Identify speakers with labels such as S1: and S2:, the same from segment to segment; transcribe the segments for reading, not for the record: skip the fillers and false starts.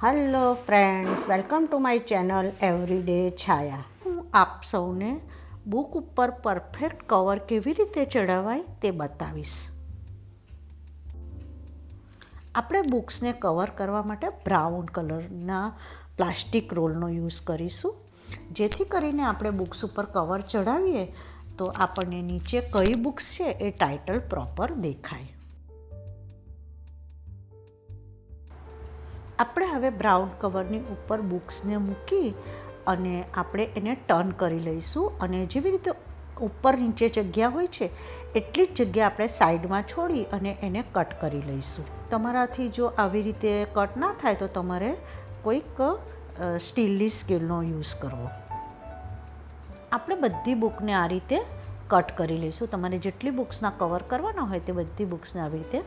S1: Hello friends, welcome to my channel everyday Chhaya. હું આપ સૌને બુક ઉપર પરફેક્ટ કવર કેવી રીતે ચડાવાય તે બતાવીશ. આપણે બુક્સને કવર કરવા માટે બ્રાઉન કલરના પ્લાસ્ટિક રોલનો યુઝ કરીશું, જેથી કરીને આપણે બુક્સ ઉપર કવર ચડાવીએ તો આપણને નીચે કઈ બુક્સ છે એ ટાઇટલ પ્રોપર દેખાય. આપણે હવે બ્રાઉન કવરની ઉપર બુક્સને મૂકી અને આપણે એને ટર્ન કરી લઈશું. અને જેવી રીતે ઉપર નીચે જગ્યા હોય છે એટલી જ જગ્યા આપણે સાઈડમાં છોડી અને એને કટ કરી લઈશું. તમારાથી જો આવી રીતે કટ ના થાય તો તમારે કોઈક સ્ટીલની સ્કેલનો યુઝ કરવો. આપણે બધી બુકને આ રીતે કટ કરી લઈશું. તમારે જેટલી બુક્સના કવર કરવાના હોય તે બધી બુક્સને આવી રીતે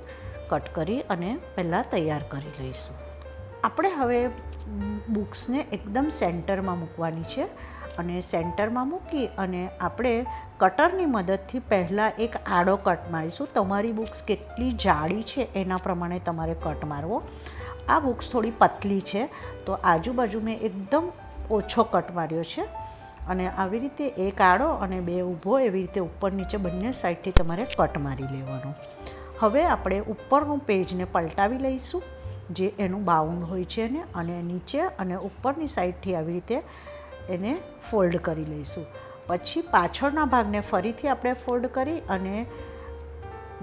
S1: કટ કરી અને પહેલાં તૈયાર કરી લઈશું. આપણે હવે બુક્સને એકદમ સેન્ટરમાં મૂકવાની છે અને સેન્ટરમાં મૂકી અને આપણે કટરની મદદથી પહેલાં એક આડો કટ મારીશું. તમારી બુક્સ કેટલી જાડી છે એના પ્રમાણે તમારે કટ મારવો. આ બુક્સ થોડી પતલી છે તો આજુબાજુ મેં એકદમ ઓછો કટ માર્યો છે. અને આવી રીતે એક આડો અને બે ઊભો એવી રીતે ઉપર નીચે બંને સાઈડથી તમારે કટ મારી લેવાનો. હવે આપણે ઉપરનું પેજને પલટાવી લઈશું, જે એનું બાઉન્ડ હોય છે ને, અને નીચે અને ઉપરની સાઈડથી આવી રીતે એને ફોલ્ડ કરી લઈશું. પછી પાછળના ભાગને ફરીથી આપણે ફોલ્ડ કરી અને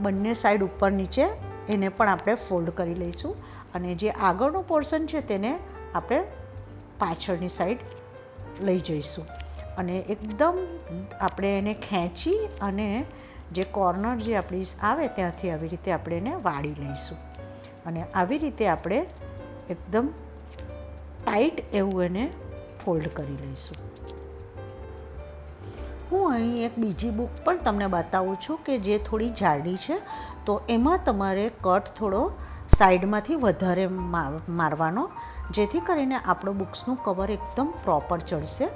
S1: બંને સાઈડ ઉપર નીચે એને પણ આપણે ફોલ્ડ કરી લઈશું. અને જે આગળનું પોર્શન છે તેને આપણે પાછળની સાઈડ લઈ જઈશું અને એકદમ આપણે એને ખેંચી અને જે કોર્નર જે આપણી આવે ત્યાંથી આવી રીતે આપણે એને વાળી લઈશું. અને આવી રીતે આપણે એકદમ ટાઈટ એવું એને ફોલ્ડ કરી લઈશું. હું અહીં એક બીજી બુક પણ તમને બતાવું છું કે જે થોડી જાડી છે, તો એમાં તમારે કટ થોડો સાઈડમાંથી વધારે મારવાનો, જેથી કરીને આપણો બુક્સનું કવર એકદમ પ્રોપર ચડશે.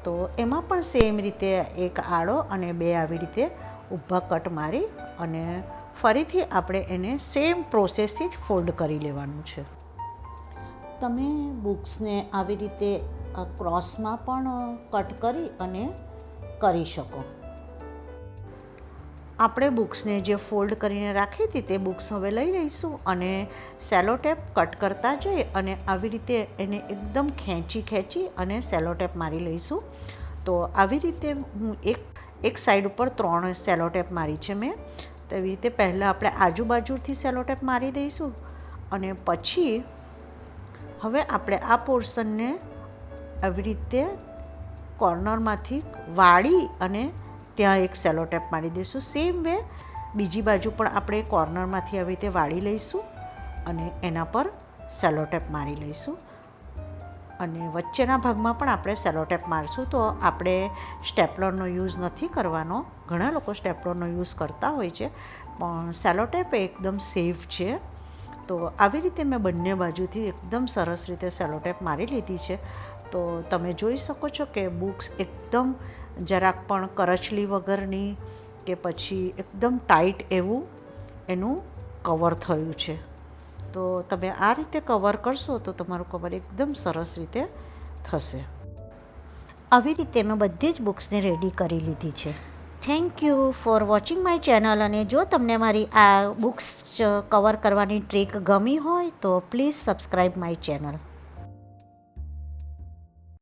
S1: તો એમાં પણ સેમ રીતે એક આડો અને બે આવી રીતે ઊભા કટ મારી અને ફરીથી આપણે એને સેમ પ્રોસેસથી જ ફોલ્ડ કરી લેવાનું છે. તમે બુક્સને આવી રીતે ક્રોસમાં પણ કટ કરી અને કરી શકો. આપણે બુક્સને જે ફોલ્ડ કરીને રાખી હતી તે બુક્સ હવે લઈ લઈશું અને સેલોટેપ કટ કરતા જઈ અને આવી રીતે એને એકદમ ખેંચી અને સેલોટેપ મારી લઈશું. તો આવી રીતે હું એક સાઈડ ઉપર 3 સેલોટેપ મારી છે મેં. તો એવી રીતે પહેલાં આપણે આજુબાજુથી સેલોટેપ મારી દઈશું અને પછી હવે આપણે આ પોર્શનને આવી રીતે કોર્નરમાંથી વાળી અને ત્યાં એક સેલોટેપ મારી દઈશું. સેમ વે બીજી બાજુ પણ આપણે કોર્નરમાંથી આવી રીતે વાળી લઈશું અને એના પર સેલોટેપ મારી લઈશું. અને વચ્ચેના ભાગમાં પણ આપણે સેલોટેપ મારશું. તો આપણે સ્ટેપલરનો યુઝ નથી કરવાનો. ઘણા લોકો સ્ટેપલરનો યુઝ કરતા હોય છે, પણ સેલોટેપ એકદમ સેફ છે. તો આવી રીતે મેં બંને બાજુથી એકદમ સરસ રીતે સેલોટેપ મારી લીધી છે. તો તમે જોઈ શકો છો કે બુક્સ એકદમ જરાક પણ કરચલી વગરની કે પછી એકદમ ટાઈટ એવું એનું કવર થયું છે. તો તમે આ રીતે કવર કરશો તો તમારું કવર એકદમ સરસ રીતે થશે. આવી રીતે મેં બધી જ બુક્સને રેડી કરી લીધી છે. Thank you for watching my channel. અને જો તમને મારી આ બુક્સ કવર કરવાની ટ્રીક ગમી હોય તો પ્લીઝ સબસ્ક્રાઈબ માય ચેનલ.